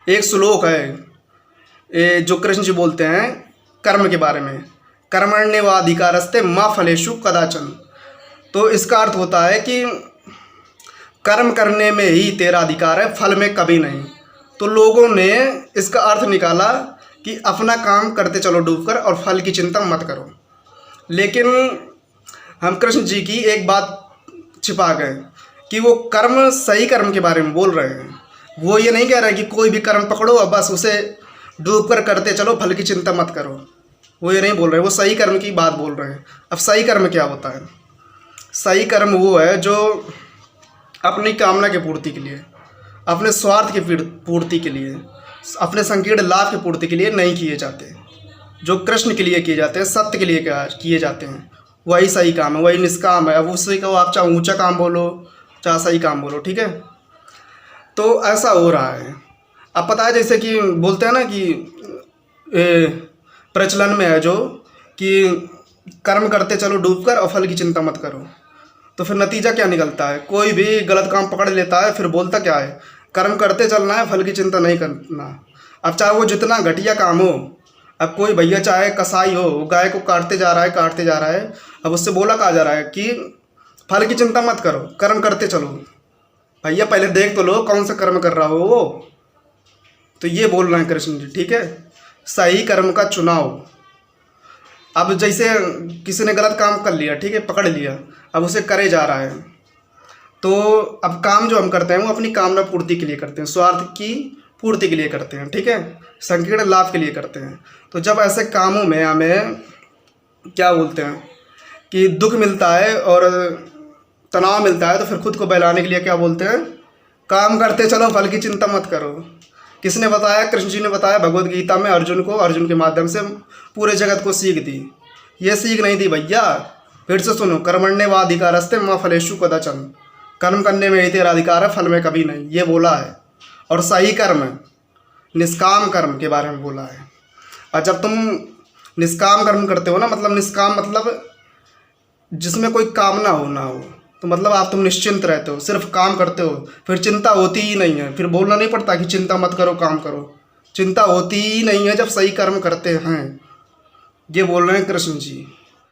एक श्लोक है जो कृष्ण जी बोलते हैं कर्म के बारे में, कर्मण्येवाधिकारस्ते मा फलेषु कदाचन। तो इसका अर्थ होता है कि कर्म करने में ही तेरा अधिकार है, फल में कभी नहीं। तो लोगों ने इसका अर्थ निकाला कि अपना काम करते चलो डूबकर और फल की चिंता मत करो। लेकिन हम कृष्ण जी की एक बात छिपा गए कि वो कर्म, सही कर्म के बारे में बोल रहे हैं। वो ये नहीं कह रहे कि कोई भी कर्म पकड़ो और बस उसे डूब कर करते चलो, फल की चिंता मत करो। वो ये नहीं बोल रहे, वो सही कर्म की बात बोल रहे हैं। अब सही कर्म क्या होता है? सही कर्म वो है जो अपनी कामना की पूर्ति के लिए, अपने स्वार्थ की पूर्ति के लिए, अपने संकीर्ण लाभ की पूर्ति के लिए नहीं किए जाते। जो कृष्ण के लिए किए जाते हैं, सत्य के लिए किए जाते हैं, वही सही काम है, वही निष्काम है। अब उसी को आप चाहे ऊंचा काम बोलो चाहे सही काम बोलो, ठीक है। तो ऐसा हो रहा है। अब पता है, जैसे कि बोलते हैं ना कि प्रचलन में है जो कि कर्म करते चलो डूबकर और फल की चिंता मत करो। तो फिर नतीजा क्या निकलता है? कोई भी गलत काम पकड़ लेता है, फिर बोलता क्या है? कर्म करते चलना है, फल की चिंता नहीं करना। अब चाहे वो जितना घटिया काम हो, अब कोई भैया चाहे कसाई हो, वो गाय को काटते जा रहा है, अब उससे बोला कहा जा रहा है कि फल की चिंता मत करो, कर्म करते चलो। भैया पहले देख तो लो कौन सा कर्म कर रहा हो वो। तो ये बोल रहे हैं कृष्ण जी, ठीक है, सही कर्म का चुनाव। अब जैसे किसी ने गलत काम कर लिया, ठीक है, पकड़ लिया, अब उसे करे जा रहा है। तो अब काम जो हम करते हैं वो अपनी कामना पूर्ति के लिए करते हैं, स्वार्थ की पूर्ति के लिए करते हैं, ठीक है, संकीर्ण लाभ के लिए करते हैं। तो जब ऐसे कामों में हमें क्या बोलते हैं कि दुख मिलता है और तनाव मिलता है, तो फिर खुद को बहलाने के लिए क्या बोलते हैं? काम करते चलो, फल की चिंता मत करो। किसने बताया? कृष्ण जी ने बताया भगवद गीता में अर्जुन को, अर्जुन के माध्यम से पूरे जगत को सीख दी। ये सीख नहीं दी भैया, फिर से सुनो, कर्मण्येवाधिकारस्ते मा फलेषु कदाचन। कर्म करने में ही तेरा अधिकार है, फल में कभी नहीं, ये बोला है। और सही कर्म, निष्काम कर्म के बारे में बोला है। और जब तुम निष्काम कर्म करते हो ना, मतलब निष्काम मतलब जिसमें कोई कामना हो ना हो, तो मतलब आप तुम निश्चिंत रहते हो, सिर्फ काम करते हो, फिर चिंता होती ही नहीं है। फिर बोलना नहीं पड़ता कि चिंता मत करो, काम करो। चिंता होती ही नहीं है जब सही कर्म करते हैं। ये बोल रहे हैं कृष्ण जी।